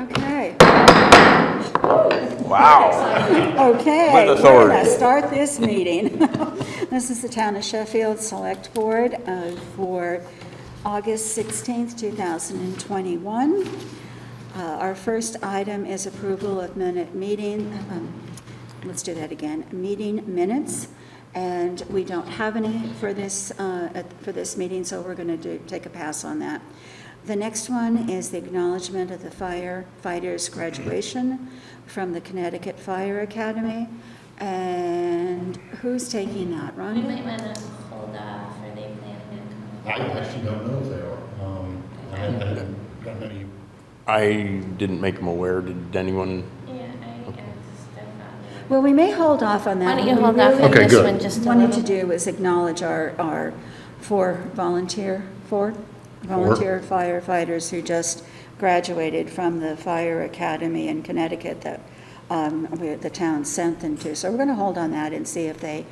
Okay. Wow. Okay, With we're authority. going to start this meeting. This is the Town of Sheffield Select Board for August 16th, 2021. Our first item is approval of meeting minutes. And we don't have any for this meeting, so we're going to take a pass on that. The next one is the acknowledgement of the firefighters' graduation from the Connecticut Fire Academy. And who's taking that, We Rhonda? might want to hold off, or they plan to come. I actually don't know if they are. I haven't gotten any. I didn't make them aware. Did anyone? Yeah, I thought. Well, we may hold off on that. Why don't you What we hold off really on Okay, this good. one just a wanted to little? do is acknowledge our four volunteer firefighters who just graduated from the Fire Academy in Connecticut that the town sent them to. So we're going to hold on that and see if they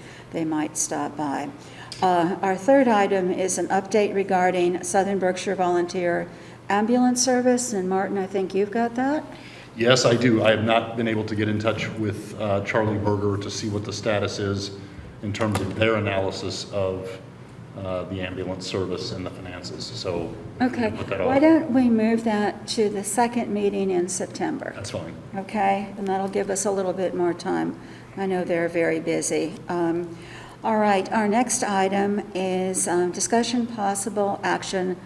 might stop by. Our third item is an update regarding Southern Berkshire Volunteer Ambulance Service. And Martin, I think you've got that? Yes, I do. I have not been able to get in touch with Charlie Berger to see what the status is in terms of their analysis of the ambulance service and the finances. So Okay. put that Why off. don't we move that to the second meeting in September? That's fine. Okay, and that'll give us a little bit more time. I know they're very busy. All right, our next item is discussion possible action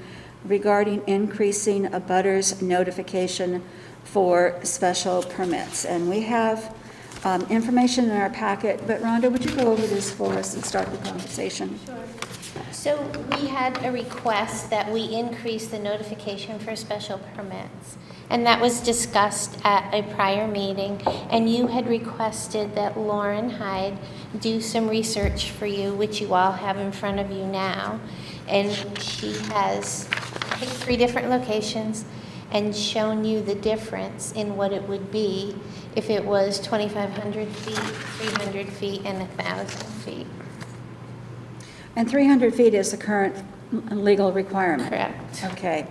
regarding increasing a butters notification for special permits. And we have information in our packet, but Rhonda, would you go over this for us and start the conversation? Sure. So we had a request that we increase the notification for special permits. And that was discussed at a prior meeting. And you had requested that Lauren Hyde do some research for you, which you all have in front of you now. And she has picked 3 different locations and shown you the difference in what it would be if it was 2,500 feet, 300 feet, and 1,000 feet. And 300 feet is the current legal requirement? Correct. Okay.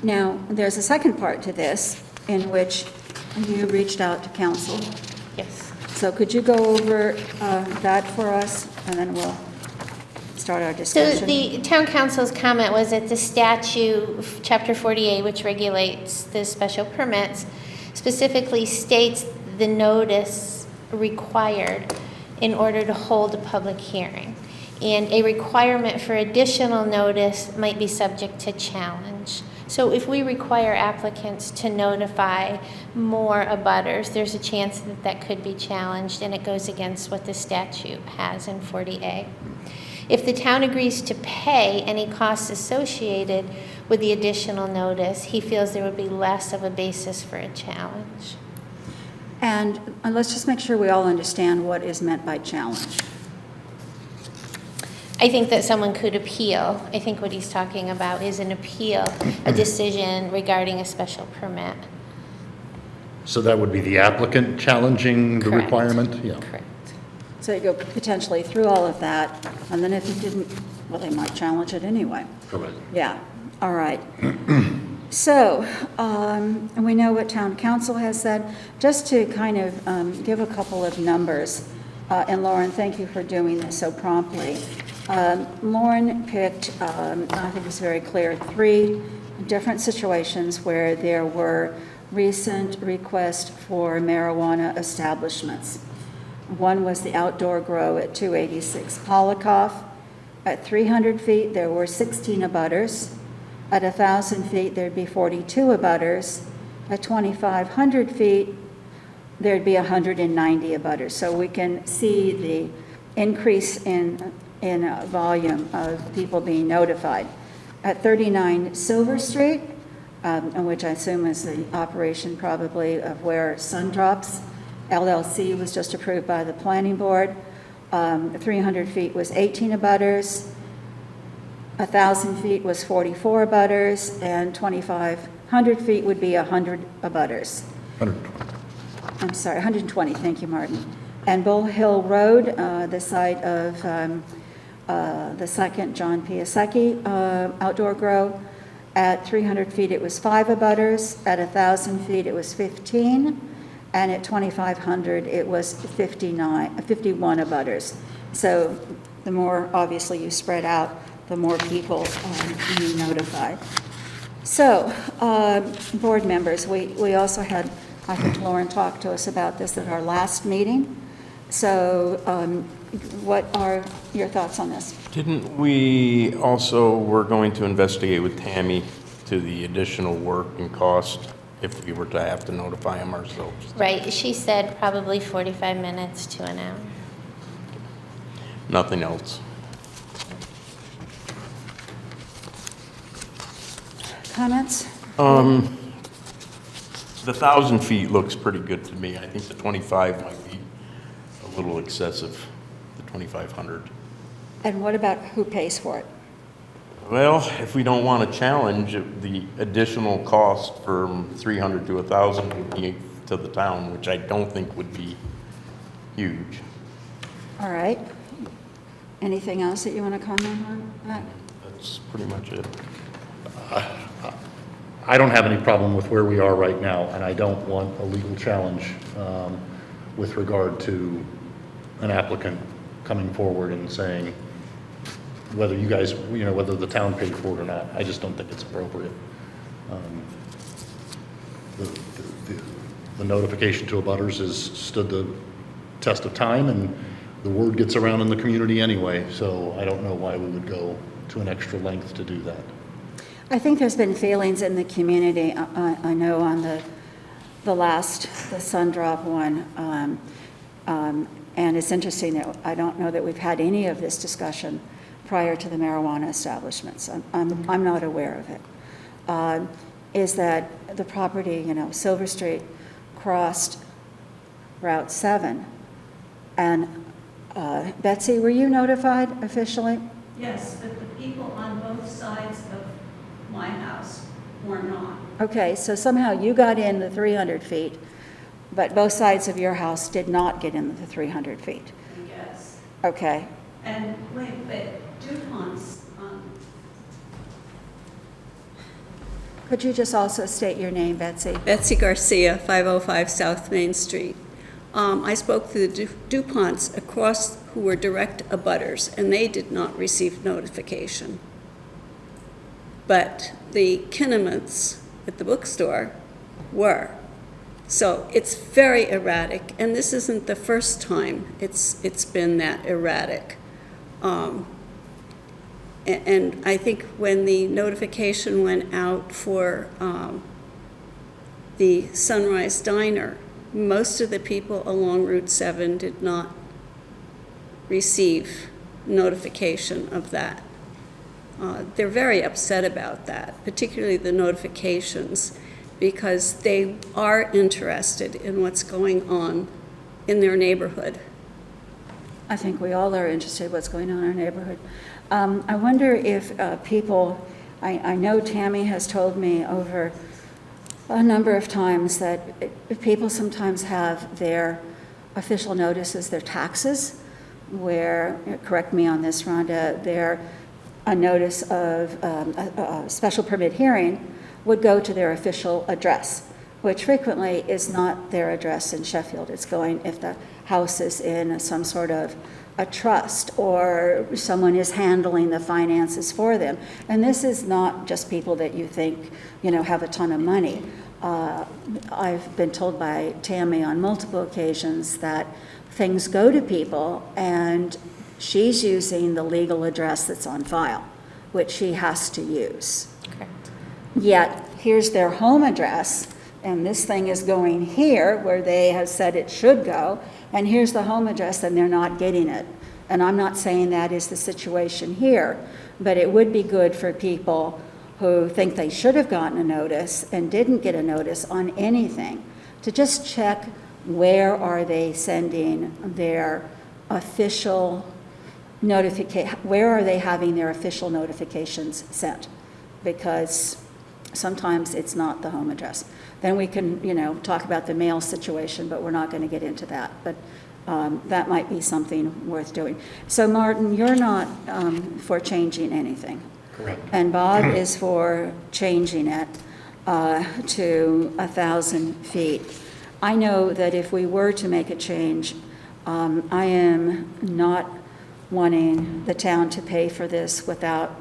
Now, there's a second part to this in which you reached out to council. Yes. So could you go over that for us, and then we'll start our So discussion? the town council's comment was that the statute, chapter 48, which regulates the special permits, specifically states the notice required in order to hold a public hearing. And a requirement for additional notice might be subject to challenge. So if we require applicants to notify more abutters, there's a chance that that could be challenged, and it goes against what the statute has in 40A. If the town agrees to pay any costs associated with the additional notice, he feels there would be less of a basis for a challenge. And let's just make sure we all understand what is meant by challenge. I think that someone could appeal. I think what he's talking about is an appeal, a decision regarding a special permit. So that would be the applicant challenging the Correct. requirement? Yeah. Correct. So you go potentially through all of that, and then if you didn't, well, they might challenge it anyway. Correct. Yeah, all right. So, and we know what town council has said. Just to kind of give a couple of numbers, and Lauren, thank you for doing this so promptly. Lauren picked, I think it's very clear, 3 different situations where there were recent requests for marijuana establishments. One was the outdoor grow at 286 Polikoff. At 300 feet, there were 16 abutters. At 1,000 feet, there'd be 42 abutters. At 2,500 feet, there'd be 190 abutters. So we can see the increase in volume of people being notified. At 39 Silver Street, which I assume is the operation probably of where Sun Drops LLC was just approved by the planning board. 300 feet was 18 abutters. 1,000 feet was 44 abutters, and 2,500 feet would be 100 abutters. 120. I'm sorry, 120, thank you, Martin. And Bull Hill Road, the site of the second John Piasecki outdoor grow, At 300 feet, it was 5 abutters. At 1,000 feet, it was 15. And at 2,500, it was 51 abutters. So the more, obviously, you spread out, the more people you notify. So, board members, we also had, I think Lauren talked to us about this at our last meeting. So what are your thoughts on this? Didn't we also, we're going to investigate with Tammy to the additional work and cost if we were to have to notify them ourselves? Right, she said probably 45 minutes to an hour. Nothing else. Comments? The 1,000 feet looks pretty good to me. I think the 25 might be a little excessive, the 2,500. And what about who pays for it? Well, if we don't want to challenge, the additional cost from 300 to 1,000 would be to the town, which I don't think would be huge. All right. Anything else that you want to comment on that? That's pretty much it. I don't have any problem with where we are right now, and I don't want a legal challenge with regard to an applicant coming forward and saying whether you guys, whether the town paid for it or not. I just don't think it's appropriate. The notification to abutters has stood the test of time, and the word gets around in the community anyway, so I don't know why we would go to an extra length to do that. I think there's been feelings in the community, I know on the Sundrop one, and it's interesting that I don't know that we've had any of this discussion prior to the marijuana establishments. I'm not aware of it. Is that the property, Silver Street crossed Route 7. And Betsy, were you notified officially? Yes, but the people on both sides of my house were not. Okay, so somehow you got in the 300 feet, but both sides of your house did not get in the 300 feet. Yes. Okay. And wait, but DuPont's, Could you just also state your name, Betsy? Betsy Garcia, 505 South Main Street. I spoke to the DuPonts across who were direct abutters, and they did not receive notification. But the Kinnemans at the bookstore were. So it's very erratic, and this isn't the first time it's been that erratic. And I think when the notification went out for the Sunrise Diner, most of the people along Route 7 did not receive notification of that. They're very upset about that, particularly the notifications, because they are interested in what's going on in their neighborhood. I think we all are interested in what's going on in our neighborhood. I wonder if people, I know Tammy has told me over a number of times that people sometimes have their official notices, their taxes, where, correct me on this, Rhonda, a notice of a special permit hearing would go to their official address, which frequently is not their address in Sheffield. It's going, if the house is in some sort of a trust or someone is handling the finances for them. And this is not just people that you think, have a ton of money. I've been told by Tammy on multiple occasions that things go to people and she's using the legal address that's on file, which she has to use. Correct. Yet, here's their home address, and this thing is going here where they have said it should go, and here's the home address and they're not getting it. And I'm not saying that is the situation here, but it would be good for people who think they should have gotten a notice and didn't get a notice on anything to just check where are they sending their official notification, where are they having their official notifications sent? Because sometimes it's not the home address. Then we can, talk about the mail situation, but we're not going to get into that. But that might be something worth doing. So Martin, you're not for changing anything. Correct. And Bob is for changing it to 1,000 feet. I know that if we were to make a change, I am not wanting the town to pay for this without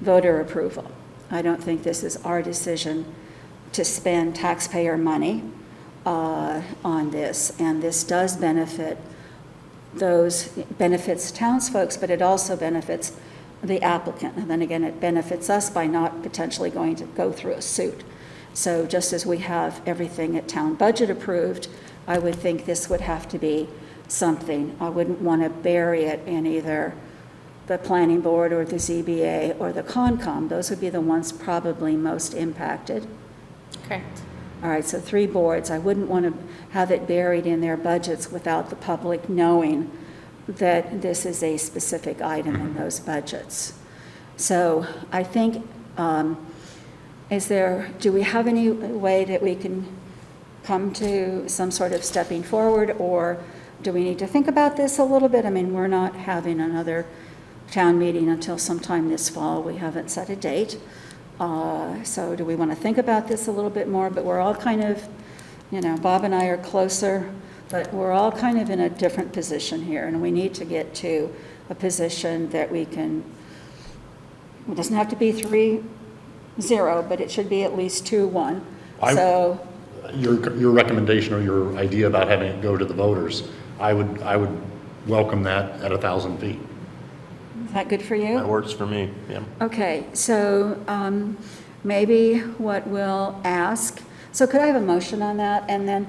voter approval. I don't think this is our decision to spend taxpayer money on this, and this does benefits townsfolk, but it also benefits the applicant. And then again, it benefits us by not potentially going to go through a suit. So just as we have everything at town budget approved, I would think this would have to be something. I wouldn't want to bury it in either the planning board or the ZBA or the Concom. Those would be the ones probably most impacted. Correct. All right, so 3 boards. I wouldn't want to have it buried in their budgets without the public knowing that this is a specific item in those budgets. So I think, do we have any way that we can come to some sort of stepping forward, or do we need to think about this a little bit? I mean, we're not having another town meeting until sometime this fall. We haven't set a date. So do we want to think about this a little bit more? But we're all kind of, Bob and I are closer, but we're all kind of in a different position here, and we need to get to a position that we can, it doesn't have to be 3-0, but it should be at least 2-1. So Your recommendation or your idea about having it go to the voters, I would welcome that at 1,000 feet. is that good for you? That works for me, yeah. Okay, so maybe what we'll ask, so could I have a motion on that? And then,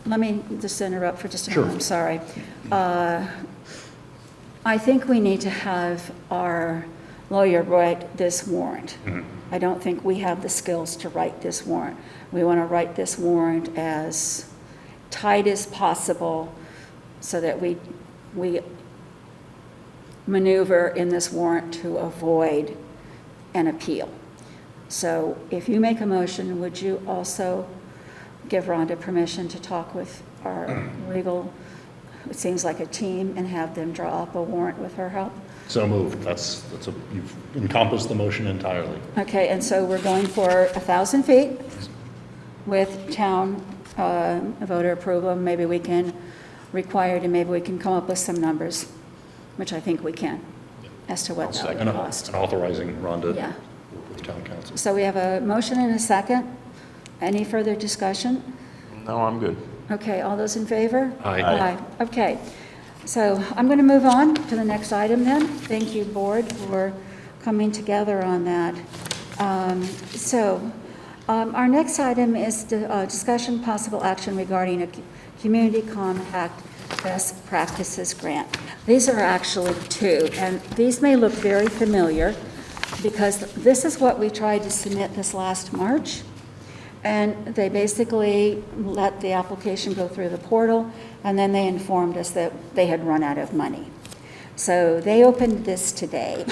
let me just interrupt for just a moment, I'm sorry. I think we need to have our lawyer write this warrant. I don't think we have the skills to write this warrant. We want to write this warrant as tight as possible so that we maneuver in this warrant to avoid an appeal. So if you make a motion, would you also give Rhonda permission to talk with our legal, it seems like a team, and have them draw up a warrant with her help? So moved. You've encompassed the motion entirely. Okay, and so we're going for 1,000 feet with town voter approval. Maybe we can maybe we can come up with some numbers, which I think we can, as to what that would cost. And authorizing Rhonda Yeah. with town council. So we have a motion and a second. Any further discussion? No, I'm good. Okay, all those in favor? Aye. Aye. Okay, so I'm going to move on to the next item then. Thank you, board, for coming together on that. Our next item is discussion possible action regarding a community compact best practices grant. These are actually 2, and these may look very familiar because this is what we tried to submit this last March. And they basically let the application go through the portal, and then they informed us that they had run out of money. So they opened this today.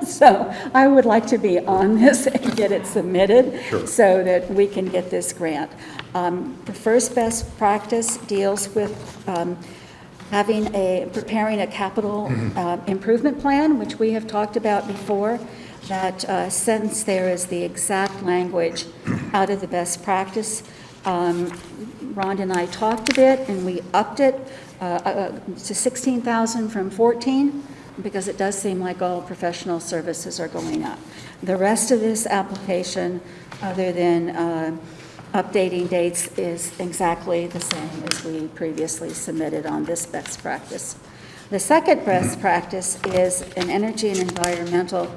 So I would like to be on this and get it submitted so that we can get this grant. The first best practice deals with preparing a capital improvement plan, which we have talked about before. That sentence there is the exact language out of the best practice. Rhonda and I talked a bit, and we upped it to $16,000 from $14,000, because it does seem like all professional services are going up. The rest of this application, other than updating dates, is exactly the same as we previously submitted on this best practice. The second best practice is an energy and environmental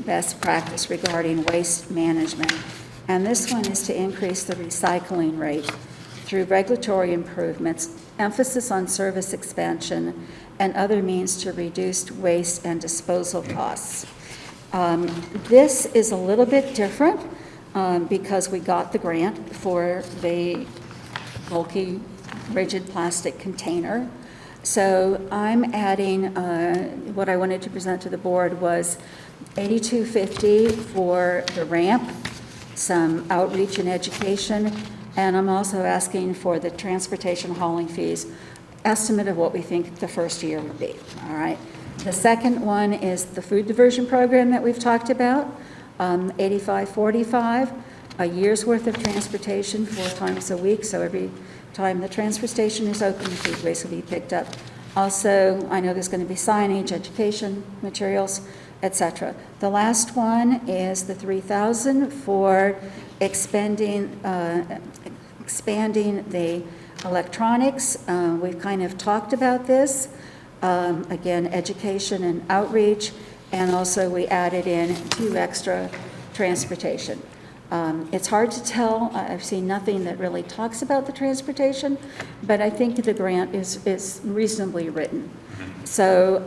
best practice regarding waste management. And this one is to increase the recycling rate through regulatory improvements, emphasis on service expansion, and other means to reduce waste and disposal costs. This is a little bit different because we got the grant for the bulky rigid plastic container. So I'm adding, what I wanted to present to the board was $82.50 for the ramp, some outreach and education, and I'm also asking for the transportation hauling fees, estimate of what we think the first year would be, all right? The second one is the food diversion program that we've talked about, 8545, a year's worth of transportation 4 times a week, so every time the transfer station is open, the food waste will be picked up. Also, I know there's going to be signage, education, materials, etc. The last one is the 3,000 for expanding the electronics. We've kind of talked about this. Again, education and outreach, and also we added in 2 extra transportation. It's hard to tell. I've seen nothing that really talks about the transportation, but I think the grant is reasonably written. So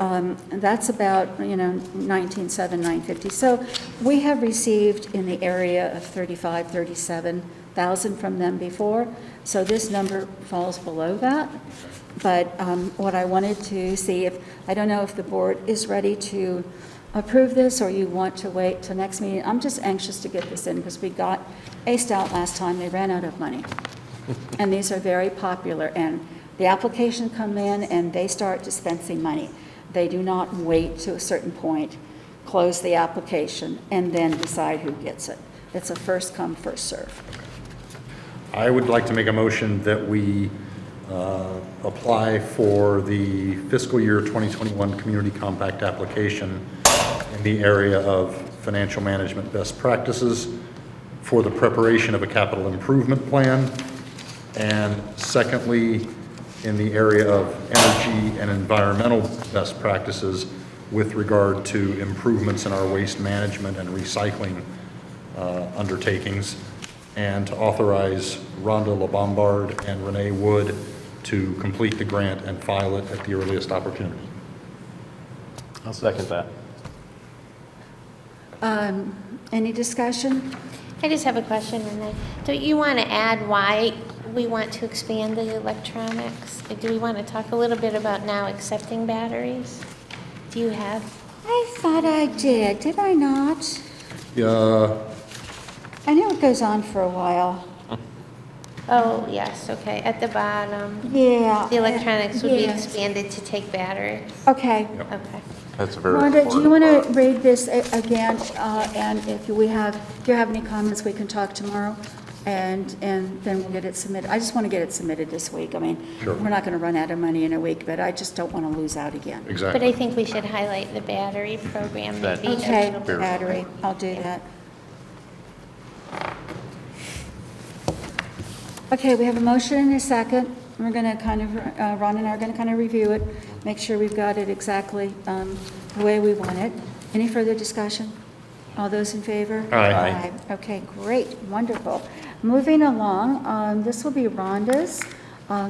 that's about, 19,750. So we have received in the area of 37,000 from them before. So this number falls below that. But what I wanted to see I don't know if the board is ready to approve this or you want to wait till next meeting. I'm just anxious to get this in because we got aced out last time. They ran out of money. And these are very popular. And the applications come in and they start dispensing money. They do not wait to a certain point, close the application, and then decide who gets it. It's a first come, first serve. I would like to make a motion that we apply for the fiscal year 2021 Community Compact application in the area of financial management best practices for the preparation of a capital improvement plan, and secondly, in the area of energy and environmental best practices with regard to improvements in our waste management and recycling undertakings, and to authorize Rhonda LaBombard and Renee Wood to complete the grant and file it at the earliest opportunity. I'll second that. Any discussion? I just have a question, Renee. Do you want to add why we want to expand the electronics? Do we want to talk a little bit about now accepting batteries? Do you have? I thought I did I not? Yeah, I know it goes on for a while. Oh, yes, okay, at the bottom. Yeah. The electronics would be Yes. expanded to take batteries. Okay. Okay. That's a very Rhonda, do you important want to part. read this again? And if you have any comments, we can talk tomorrow, and then we'll get it submitted. I just want to get it submitted this week. I mean, Sure. we're not going to run out of money in a week, but I just don't want to lose out again. But I exactly. think we should highlight the battery program That- maybe. Okay, Fair. battery, I'll do that. Okay, we have a motion and a second. We're going to kind of, Ron and I are going to kind of review it, make sure we've got it exactly the way we want it. Any further discussion? All those in favor? Aye. Okay, great, wonderful. Moving along, this will be Rhonda's.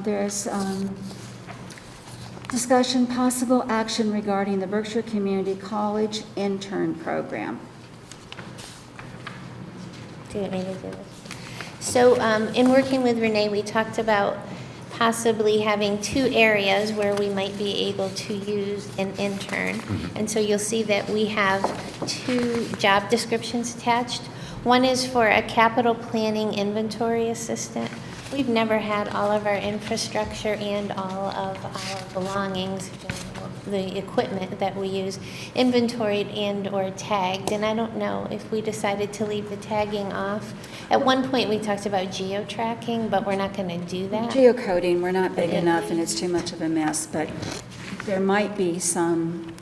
There's discussion, possible action regarding the Berkshire Community College intern program. Do you want me to do this? So in working with Renee, we talked about possibly having 2 areas where we might be able to use an intern. And so you'll see that we have 2 job descriptions attached. One is for a capital planning inventory assistant. We've never had all of our infrastructure and all of our belongings, the equipment that we use, inventoried and or tagged. And I don't know if we decided to leave the tagging off. At one point, we talked about geo-tracking, but we're not going to do that. Geocoding, we're not big enough and it's too much of a mess, but there might be some,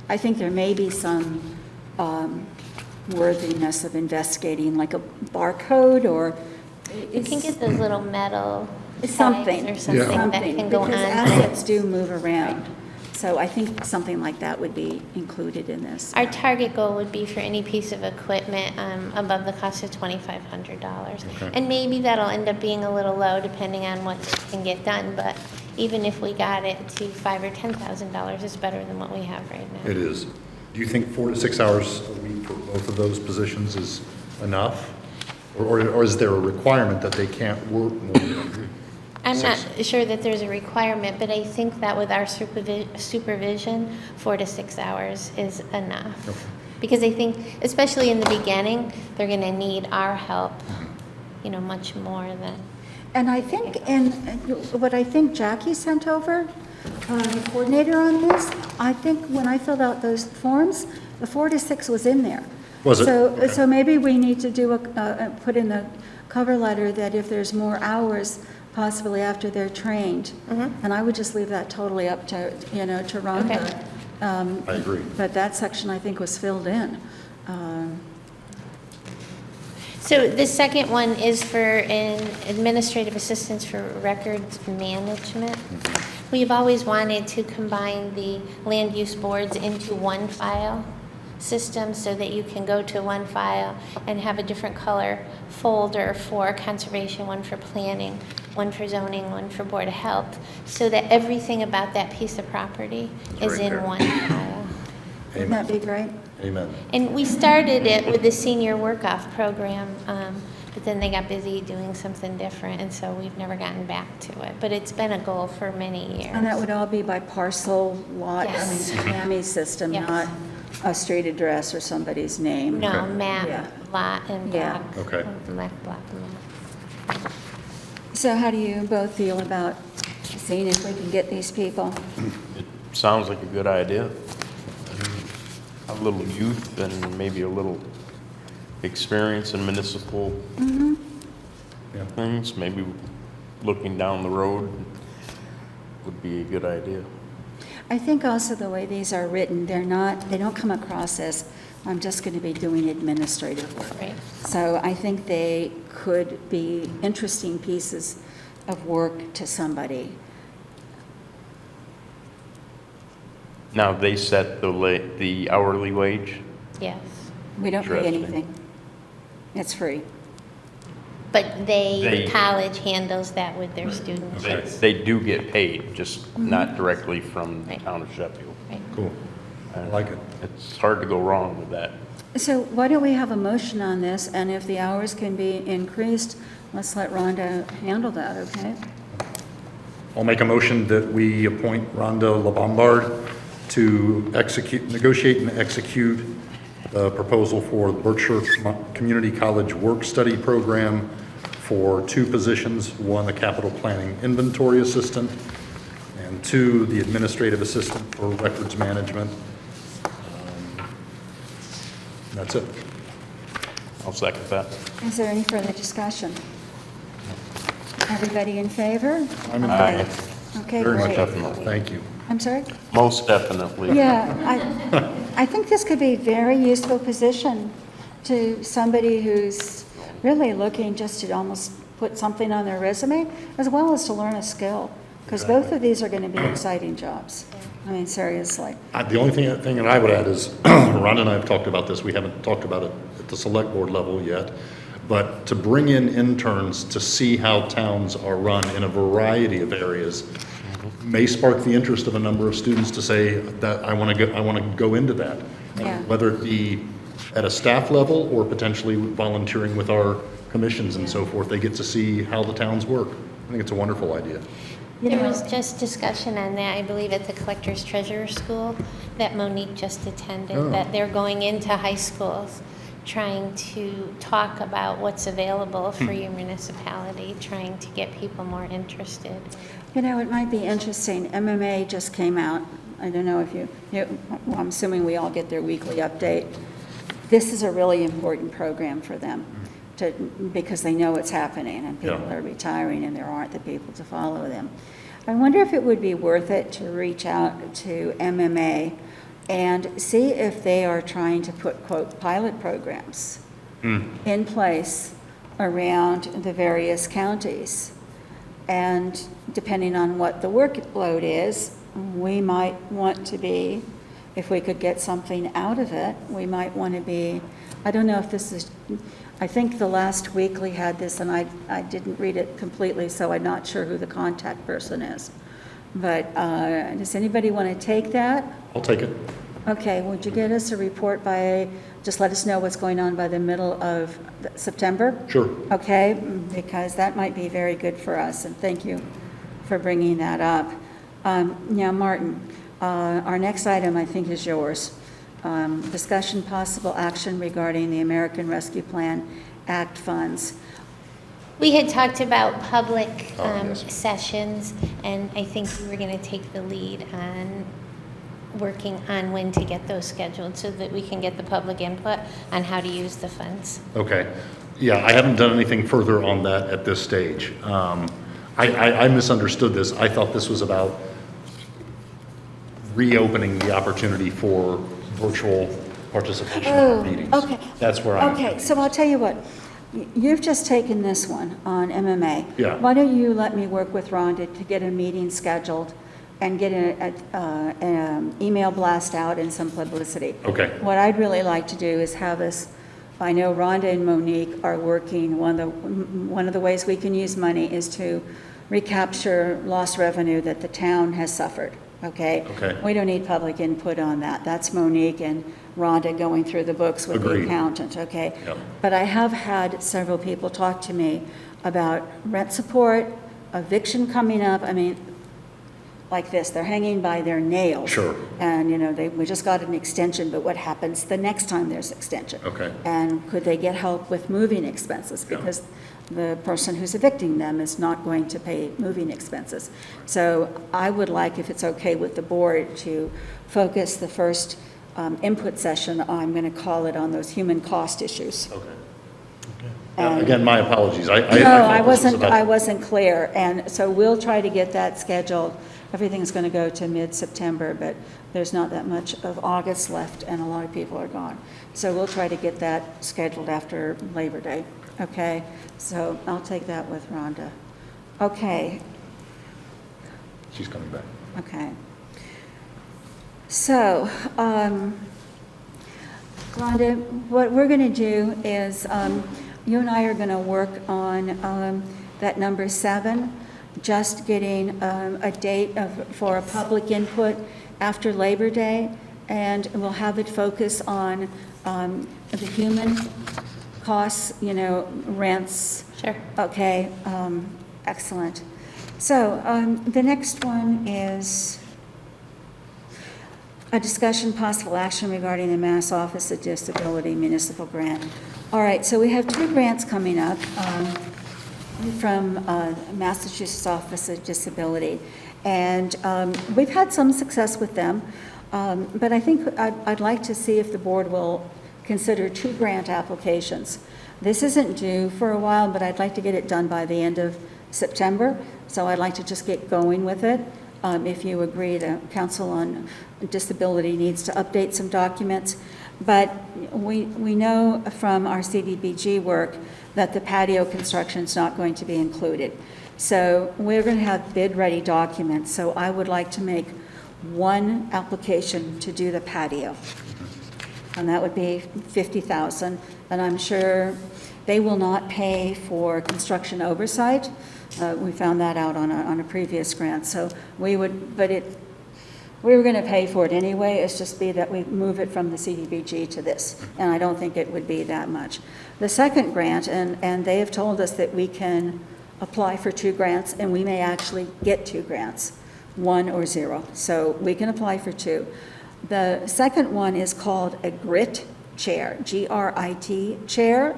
I think there may be some worthiness of investigating, like a barcode or. You can get those little metal tags Something. or something that can go on. Because assets do move around. So I think something like that would be included in this. Our target goal would be for any piece of equipment above the cost of $2,500. Okay. And maybe that'll end up being a little low depending on what can get done, but even if we got it to $5,000 or $10,000, it's better than what we have right now. It is. Do you think 4 to 6 hours a week for both of those positions is enough? Or is there a requirement that they can't work more than I'm not 6? sure that there's a requirement, but I think that with our supervision, 4 to 6 hours is enough. Okay. Because I think, especially in the beginning, they're going to need our help, much more than. And I think, what I think Jackie sent over coordinator on this. I think when I filled out those forms, the 4 to 6 was in there. Was it? So, so maybe we need to do put in the cover letter that if there's more hours, possibly after they're trained. And I would just leave that totally up to, to Rhonda. Okay. I agree. But that section, I think, was filled in. So the second one is for an administrative assistance for records management. We've always wanted to combine the land use boards into one file system so that you can go to one file and have a different color folder for conservation, one for planning, one for zoning, one for Board of Health, so that everything about that piece of property is right in there. one file. Wouldn't that be great? Amen. And we started it with the senior work-off program, but then they got busy doing something different, and so we've never gotten back to it. But it's been a goal for many years. And that would all be by parcel, lot, Yes. Tammy's system, Yes. not a street address or somebody's name. No, Yeah. map, lot, and Yeah. block. Okay. Map, block, and lot. So how do you both feel about seeing if we can get these people? It sounds like a good idea. A little youth and maybe a little experience in municipal Yeah. things, maybe looking down the road would be a good idea. I think also the way these are written, they don't come across as, I'm just going to be doing administrative work. Right. So I think they could be interesting pieces of work to somebody. Now, they set the hourly wage? Yes. We don't pay Interesting. anything. It's free. But They- the college handles that with their students. They do get paid, just not directly from the Right. town of Sheffield. Right. Cool. I like it. It's hard to go wrong with that. So why don't we have a motion on this, and if the hours can be increased, let's let Rhonda handle that, okay? I'll make a motion that we appoint Rhonda LaBombard to negotiate and execute the proposal for the Berkshire Community College Work Study Program for 2 positions, 1, a capital planning inventory assistant, and 2, the administrative assistant for records management. That's it. I'll second that. Is there any further discussion? Everybody in favor? I'm in Aye. favor. Okay, Very much. great. Thank you. I'm sorry? Most definitely. Yeah, I think this could be a very useful position to somebody who's really looking just to almost put something on their resume, as well as to learn a skill, because both of these are going to be exciting jobs. I mean, seriously. The only thing that I would add is, Rhonda and I have talked about this, we haven't talked about it at the select board level yet, but to bring in interns to see how towns are run in a variety of areas may spark the interest of a number of students to say that I want to go into that. Yeah. Whether it be at a staff level or potentially volunteering with our commissions and so forth, they get to see how the towns work. I think it's a wonderful idea. You There know, was just discussion on that, I believe, at the Collector's Treasurer School that Monique just attended, Oh. that they're going into high schools, trying to talk about what's available for your municipality, trying to get people more interested. You know, it might be interesting. MMA just came out. I don't know if well, I'm assuming we all get their weekly update. This is a really important program for them because they know it's happening and people Yeah. are retiring and there aren't the people to follow them. I wonder if it would be worth it to reach out to MMA and see if they are trying to put, quote, pilot programs in place around the various counties. And depending on what the workload is, we might want to be, if we could get something out of it, we might want to be, I don't know if this is, I think the last weekly had this, and I didn't read it completely, so I'm not sure who the contact person is. But does anybody want to take that? I'll take it. Okay, would you get us a report just let us know what's going on by the middle of September? Sure. Okay, because that might be very good for us, and thank you for bringing that up. Now, Martin, our next item, I think, is yours. Discussion possible action regarding the American Rescue Plan Act funds. We had talked about public Oh, yes. sessions, and I think we were going to take the lead on working on when to get those scheduled so that we can get the public input on how to use the funds. Okay. Yeah, I haven't done anything further on that at this stage. I misunderstood this. I thought this was about reopening the opportunity for virtual participation in meetings. Okay. That's where I'm. Okay, so I'll tell you what, you've just taken this one on MMA. Yeah. Why don't you let me work with Rhonda to get a meeting scheduled and get an email blast out and some publicity. Okay. What I'd really like to do is have us, I know Rhonda and Monique are working, one of the ways we can use money is to recapture lost revenue that the town has suffered, okay? Okay. We don't need public input on that. That's Monique and Rhonda going through the books with the Agreed. accountant, okay? Yep. But I have had several people talk to me about rent support, eviction coming up. I mean, like this, they're hanging by their nails. Sure. And, you know, we just got an extension, but what happens the next time there's extension? Okay. And could they get help with moving expenses? Yeah. Because the person who's evicting them is not going to pay moving expenses. So I would like, if it's okay with the board, to focus the first input session, I'm going to call it on those human cost issues. Okay. And- Again, my apologies. No, thought I this was wasn't, about- I wasn't clear, and so we'll try to get that scheduled. Everything's going to go to mid-September, but there's not that much of August left, and a lot of people are gone. So we'll try to get that scheduled after Labor Day, okay? So I'll take that with Rhonda. Okay, She's coming back. okay. So, Rhonda, what we're going to do is, you and I are going to work on that number 7, just getting a date for a public input after Labor Day, and we'll have it focus on the human costs, you know, rents. Sure. Okay, excellent. So the next one is a discussion, possible action regarding the Mass Office of Disability Municipal Grant. All right, so we have 2 grants coming up from Massachusetts Office of Disability. And we've had some success with them, but I think I'd like to see if the board will consider 2 grant applications. This isn't due for a while, but I'd like to get it done by the end of September, so I'd like to just get going with it. If you agree, the Council on Disability needs to update some documents. But we know from our CDBG work that the patio construction is not going to be included. So we're going to have bid-ready documents, so I would like to make 1 application to do the patio. And that would be $50,000, and I'm sure they will not pay for construction oversight. We found that out on a previous grant, so we would, we were going to pay for it anyway. It's just be that we move it from the CDBG to this, and I don't think it would be that much. The second grant, and they have told us that we can apply for 2 grants, and we may actually get 2 grants, 1 or 0. So we can apply for 2. The second one is called a GRIT chair, G-R-I-T chair,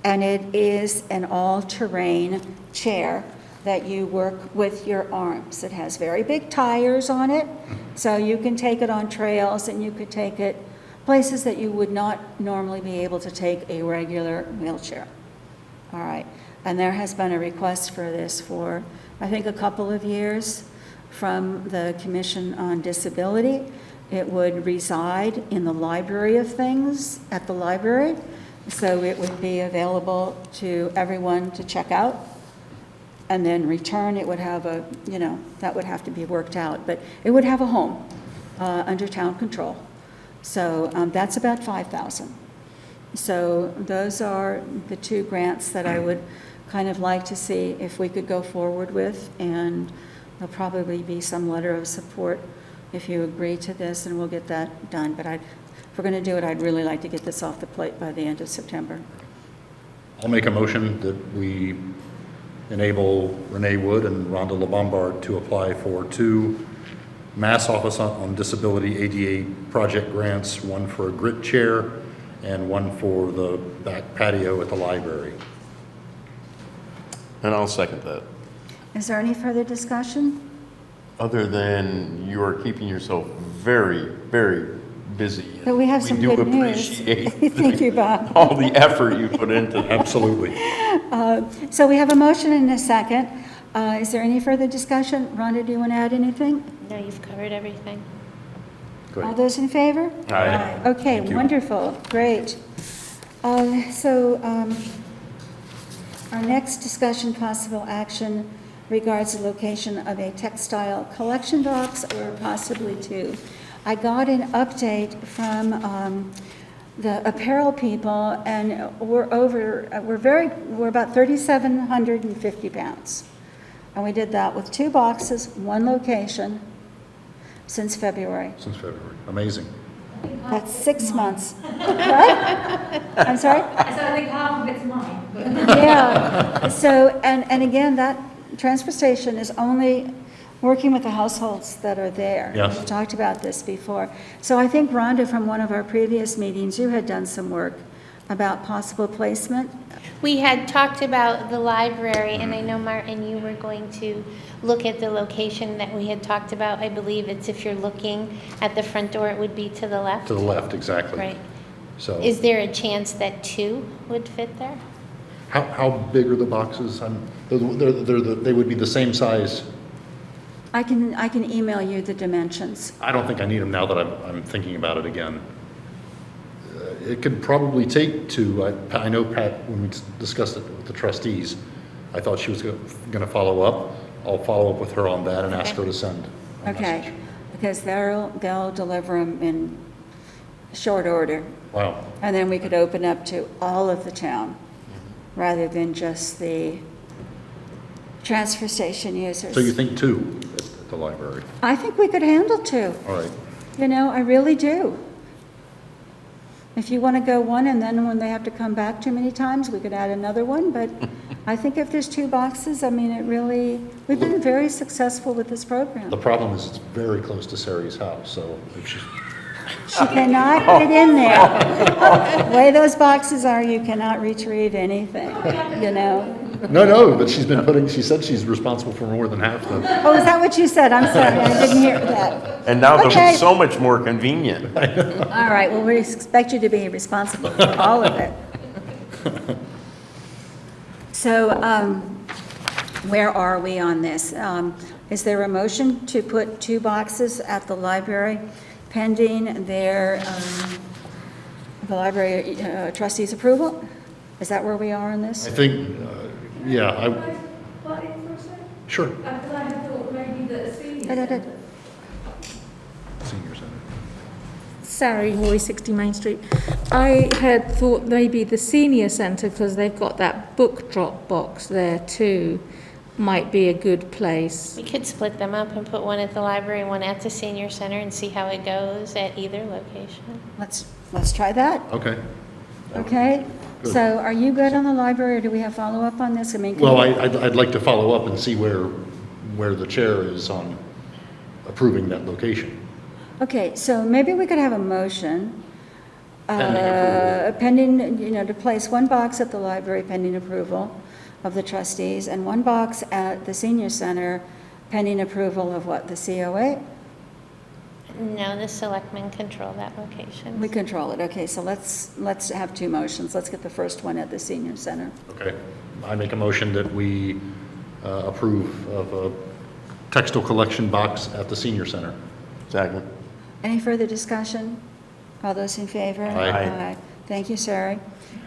and it is an all-terrain chair that you work with your arms. It has very big tires on it, so you can take it on trails and you could take it places that you would not normally be able to take a regular wheelchair. All right, and there has been a request for this for, I think, a couple of years from the Commission on Disability. It would reside in the library of things at the library, so it would be available to everyone to check out. And then return, it would have a, you know, that would have to be worked out, but it would have a home under town control. So that's about $5,000. So those are the 2 grants that I would kind of like to see if we could go forward with, and there'll probably be some letter of support if you agree to this, and we'll get that done. But if we're going to do it, I'd really like to get this off the plate by the end of September. I'll make a motion that we enable Renee Wood and Rhonda LeBombard to apply for 2 Mass Office on Disability ADA project grants, 1 for a GRIT chair and 1 for the back patio at the library. And I'll second that. Is there any further discussion? Other than you are keeping yourself very, very busy. But we have some good news. appreciate Thank you, Bob. all the effort you put into that. Absolutely. So we have a motion and a second. Is there any further discussion? Rhonda, do you want to add anything? No, you've covered everything. All those in favor? Aye. Okay, Thank you. wonderful, great. So our next discussion, possible action regards the location of a textile collection box or possibly two. I got an update from the apparel people, and we're about 3,750 pounds. And we did that with 2 boxes, 1 location, since February. Since February. Amazing. That's 6 months. Right? I'm sorry? I said, I think half of it's mine, but. Yeah. So, and again, that transfer station is only working with the households that are there. Yes. We've talked about this before. So I think, Rhonda, from one of our previous meetings, you had done some work about possible placement. We had talked about the library, and I know, Martin, you were going to look at the location that we had talked about. I believe it's if you're looking at the front door, it would be to the left. To the left, exactly. Right. So Is there a chance that 2 would fit there? how big are the boxes? They would be the same size. I can email you the dimensions. I don't think I need them now that I'm thinking about it again. It could probably take 2. I know Pat, when we discussed it with the trustees, I thought she was going to follow up. I'll follow up with her on that and ask her to send a Okay, message. because they'll deliver them in short order. Wow. And then we could open up to all of the town, rather than just the transfer station users. So you think 2 at the library? I think we could handle 2. All right. You know, I really do. If you want to go 1, and then when they have to come back too many times, we could add another one, but I think if there's 2 boxes, I mean, we've been very successful with this program. The problem is it's very close to Sari's house, so if she, She cannot get in there. The way those boxes are, you cannot retrieve anything, you know? No, but she said she's responsible for more than half the, Oh, is that what you said? I'm sorry, I didn't hear that. And now Okay. they're so much more convenient. All right, well, we expect you to be responsible for all of it. So, where are we on this? Is there a motion to put 2 boxes at the library pending the library trustees' approval? Is that where we are on this? I think, yeah, Butt in for a second? sure. Because I had thought maybe that a senior Da-da-da. centre. Senior Center. Sari Hoy, 60 Main Street. I had thought maybe the senior centre, because they've got that book drop box there too, might be a good place. We could split them up and put 1 at the library, 1 at the senior center, and see how it goes at either location. Let's try that, Okay. okay? Good. So are you good on the library, or do we have follow-up on this? I mean, can Well, you- I'd like to follow up and see where the chair is on approving that location. Okay, so maybe we could have a motion Pending approval. pending, to place 1 box at the library pending approval of the trustees, and 1 box at the senior center pending approval of what, the COA? No, the selectmen control that location. We control it, okay, so let's have 2 motions. Let's get the first one at the senior center. Okay. I make a motion that we approve of a textile collection box at the senior center. Second. Any further discussion? All those in favor? Aye. Thank you, Sari.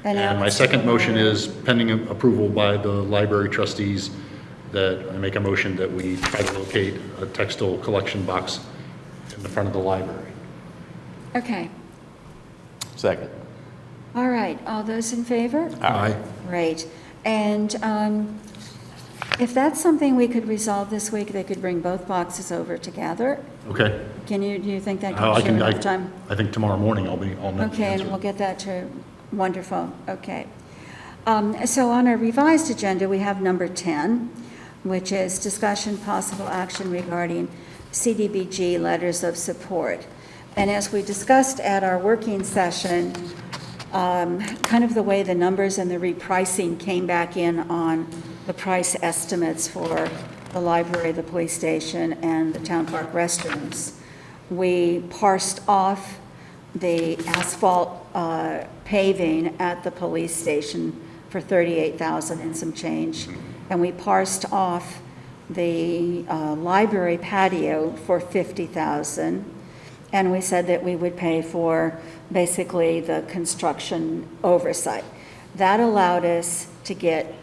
And now my let's second do- motion is pending approval by the library trustees, that I make a motion that we try to locate a textile collection box in the front of the library. Okay, Second. all right, all those in favor? Aye. Great. And if that's something we could resolve this week, they could bring both boxes over together. Okay. Do you think that I gives you can, enough time? I think tomorrow morning I'll know the Okay, and answer. we'll get that to, wonderful, okay. So on our revised agenda, we have number 10, which is discussion possible action regarding CDBG letters of support. And as we discussed at our working session, kind of the way the numbers and the repricing came back in on the price estimates for the library, the police station, and the town park restrooms. We parsed off the asphalt paving at the police station for $38,000 and some change, and we parsed off the library patio for $50,000, and we said that we would pay for basically the construction oversight. That allowed us to get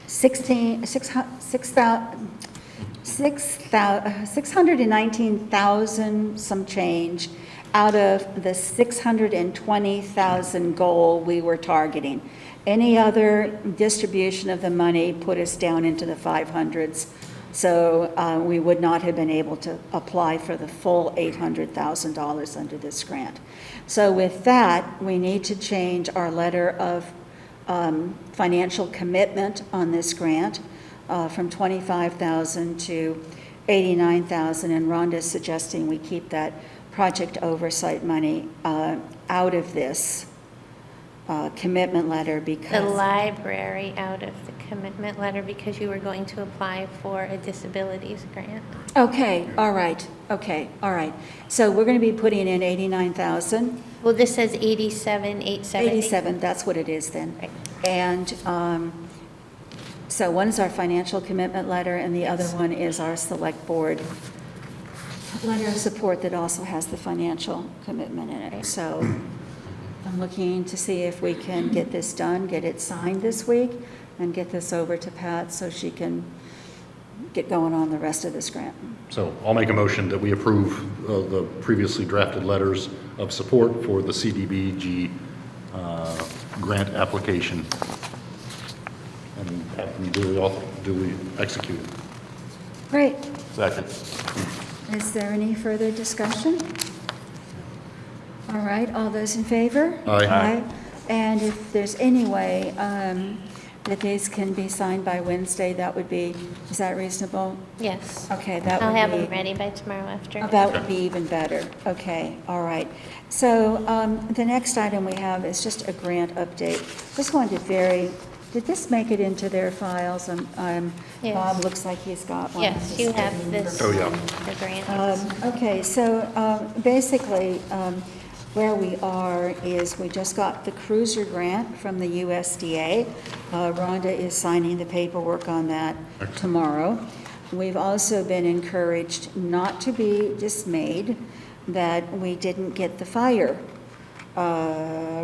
619,000 some change out of the 620,000 goal we were targeting. Any other distribution of the money put us down into the 500s. So we would not have been able to apply for the full $800,000 under this grant. So with that, we need to change our letter of financial commitment on this grant from $25,000 to $89,000, and Rhonda's suggesting we keep that project oversight money out of this commitment letter The because library out of the commitment letter because you were going to apply for a disabilities grant. okay, all right, okay, all right. So we're going to be putting in 89,000. Well, this says 87,870. 87, that's what it is then. Right. And so one is our financial commitment letter, and the other one is our select board letter of support that also has the financial commitment in it. So I'm looking to see if we can get this done, get it signed this week, and get this over to Pat so she can get going on the rest of this grant. So I'll make a motion that we approve the previously drafted letters of support for the CDBG grant application and have them duly executed. Great. Second. Is there any further discussion? All right, all those in favor? Aye. Aye. And if there's any way that these can be signed by Wednesday, that would be, is that reasonable? Yes. Okay, that I'll would have be. them ready by tomorrow afternoon. That would be even better. Okay, all right. So the next item we have is just a grant update. Just wanted to did this make it into their files? Yes. Bob looks like he's got one. Yes, you have this. Oh, yeah. The grant. Okay, so basically, where we are is we just got the cruiser grant from the USDA. Rhonda is signing the paperwork on that tomorrow. We've also been encouraged not to be dismayed that we didn't get the fire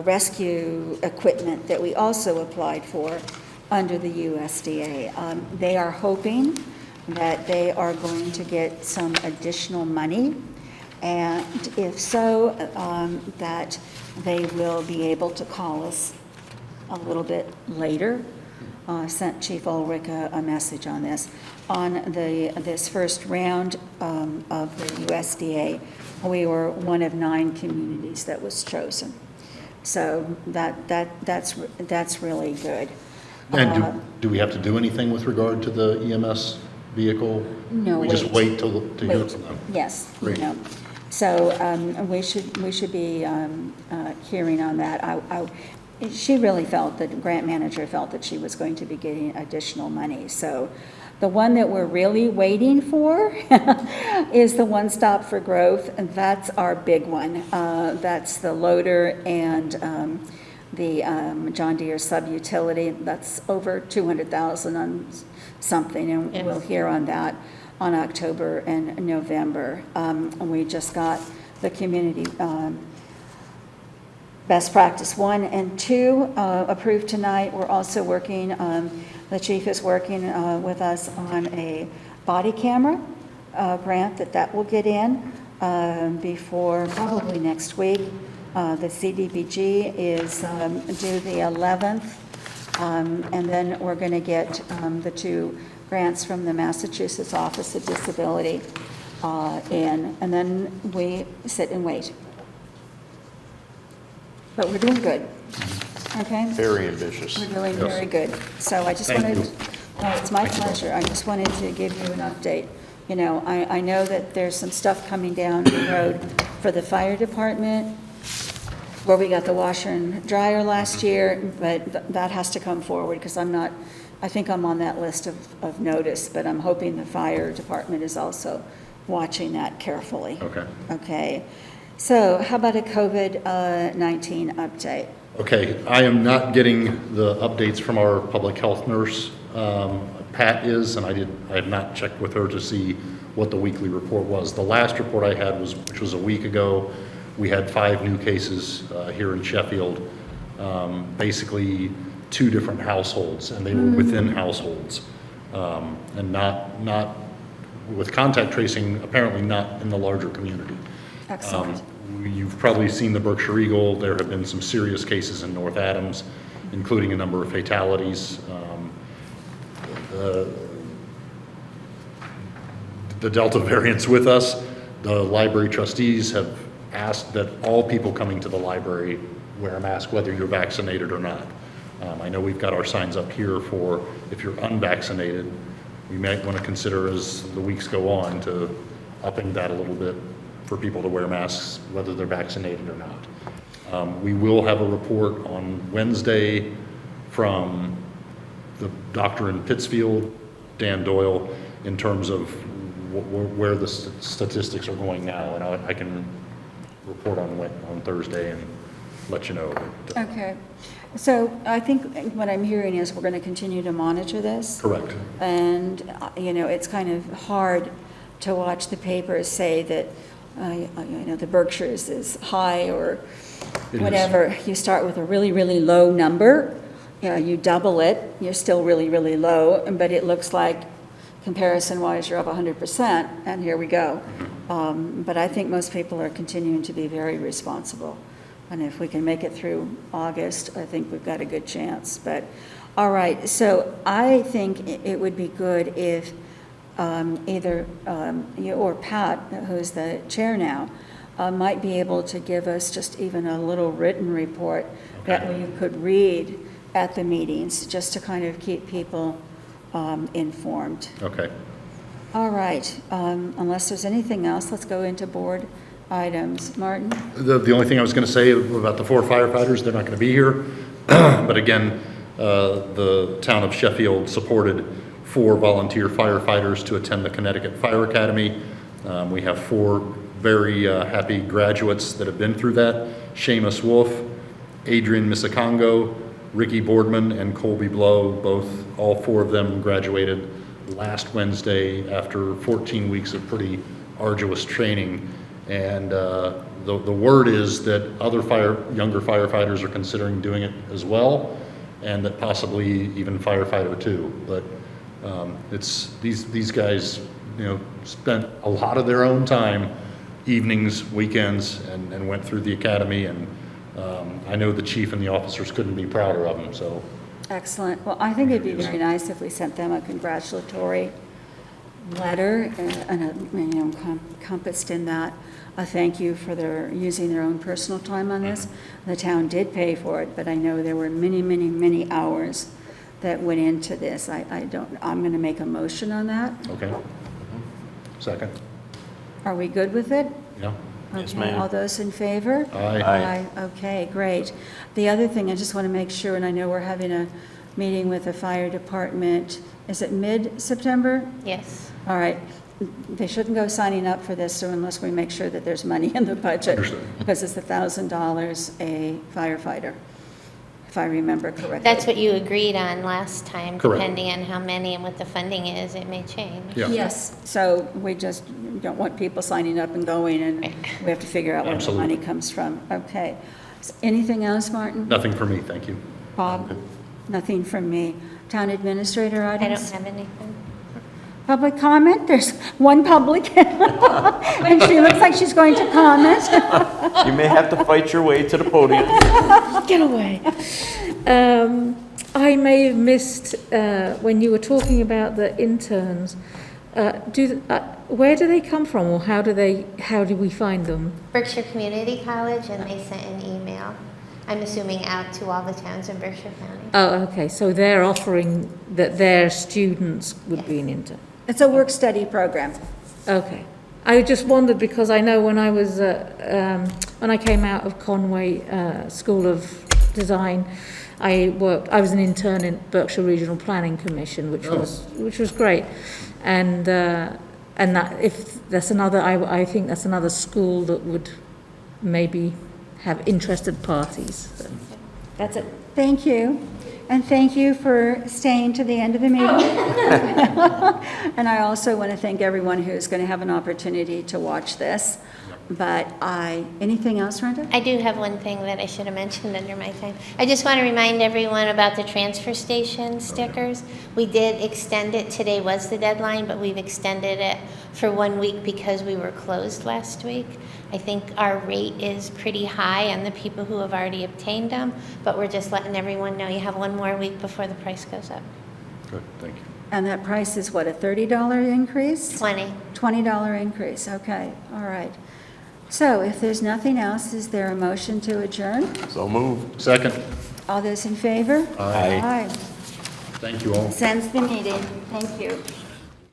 rescue equipment that we also applied for under the USDA. They are hoping that they are going to get some additional money, and if so, that they will be able to call us a little bit later. Sent Chief Ulrich a message on this. On this first round of the USDA, we were one of 9 communities that was chosen. So that's really good. And do we have to do anything with regard to the EMS vehicle? No, We just wait to hear Wait. from them? Yes, Great. no. So we should be hearing on that. She really felt, the grant manager felt that she was going to be getting additional money. So the one that we're really waiting for is the One Stop for Growth, and that's our big one. That's the loader and the John Deere sub-utility. That's over $200,000 on something, and Yes. we'll hear on that on October and November. We just got the community best practice 1 and 2 approved tonight. We're also working, the chief is working with us on a body camera grant that will get in before probably next week. The CDBG is due the 11th, and then we're going to get the 2 grants from the Massachusetts Office of Disability in, and then we sit and wait. But we're doing good, okay? Very ambitious. We're doing Yes. very good. So I just Thank wanted, you. it's my pleasure. I just wanted to give you an update. You know, I know that there's some stuff coming down the road for the fire department. where we got the washer and dryer last year, but that has to come forward, because I think I'm on that list of notice, but I'm hoping the fire department is also watching that carefully. Okay. Okay. So how about a COVID-19 update? Okay, I am not getting the updates from our public health nurse. Pat is, and I have not checked with her to see what the weekly report was. The last report I had which was a week ago, we had 5 new cases here in Sheffield, basically 2 different households, and they were within households, and not with contact tracing, apparently not in the larger community. Excellent. You've probably seen the Berkshire Eagle. There have been some serious cases in North Adams, including a number of fatalities. The Delta variant's with us. The library trustees have asked that all people coming to the library wear a mask, whether you're vaccinated or not. I know we've got our signs up here for if you're unvaccinated, we might want to consider as the weeks go on to upping that a little bit for people to wear masks, whether they're vaccinated or not. We will have a report on Wednesday from the doctor in Pittsfield, Dan Doyle, in terms of where the statistics are going now, and I can report on Thursday and let you know. Okay. So I think what I'm hearing is we're going to continue to monitor this. Correct. And, it's kind of hard to watch the papers say that, the Berkshires is high or It is. whatever. You start with a really, really low number, you double it, you're still really, really low, but it looks like comparison-wise, you're up 100%, and here we go. But I think most people are continuing to be very responsible. And if we can make it through August, I think we've got a good chance. But, all right, so I think it would be good if either you or Pat, who's the chair now, might be able to give us just even a little written report that we could read at the meetings, just to kind of keep people informed. Okay. All right, unless there's anything else, let's go into board items. Martin? The only thing I was going to say about the 4 firefighters, they're not going to be here. But again, the town of Sheffield supported 4 volunteer firefighters to attend the Connecticut Fire Academy. We have 4 very happy graduates that have been through that. Seamus Wolf, Adrian Misakongo, Ricky Boardman, and Colby Blow, all 4 of them graduated last Wednesday after 14 weeks of pretty arduous training. And the word is that other younger firefighters are considering doing it as well, and that possibly even firefighter 2. But it's these guys, spent a lot of their own time, evenings, weekends, and went through the academy. And I know the chief and the officers couldn't be prouder of them. So Excellent. Well, I think it'd be very nice if we sent them a congratulatory letter and encompassed in that a thank you for using their own personal time on this. The town did pay for it, but I know there were many, many, many hours that went into this. I'm going to make a motion on that. Okay. Second. Are we good with it? Yeah. Yes, Okay, ma'am. all those in favor? Aye. Aye. Okay, great. The other thing, I just want to make sure, and I know we're having a meeting with the fire department, is it mid-September? Yes. All right. They shouldn't go signing up for this unless we make sure that there's money in the budget. Understood. Because it's $1,000 a firefighter, if I remember correctly. That's what you agreed on last time. Correct. Depending on how many and what the funding is, it may change. Yeah. Yes, so we just don't want people signing up and going, and we have to figure out where the Absolutely. money comes from. Okay. Anything else, Martin? Nothing for me, thank you. Bob? Nothing from me. Town administrator I items? don't have anything. Public comment? There's one public. And she looks like she's going to comment. You may have to fight your way to the podium. Get away. I may have missed when you were talking about the interns. Where do they come from, or how do we find them? Berkshire Community College, and they sent an email, I'm assuming out to all the towns in Berkshire County. Oh, okay. So they're offering that their students would be an intern. It's a work-study program. Okay. I just wondered because I know when I was, when I came out of Conway School of Design, I was an intern in Berkshire Regional Planning Commission, which was great. And that, if that's another, I think that's another school that would maybe have interested parties. So, that's it. Thank you. And thank you for staying to the end of the meeting. And I also want to thank everyone who's going to have an opportunity to watch this. But anything else, Rhonda? I do have one thing that I should have mentioned under my time. I just want to remind everyone about the transfer station stickers. We did extend it. Today was the deadline, but we've extended it for 1 week because we were closed last week. I think our rate is pretty high on the people who have already obtained them, but we're just letting everyone know you have 1 more week before the price goes up. Good, thank you. And that price is what, a $30 increase? 20. $20 increase, okay, all right. So if there's nothing else, is there a motion to adjourn? So moved. Second, All those in favor? Aye. Aye. thank you all. Sends the meeting. Thank you.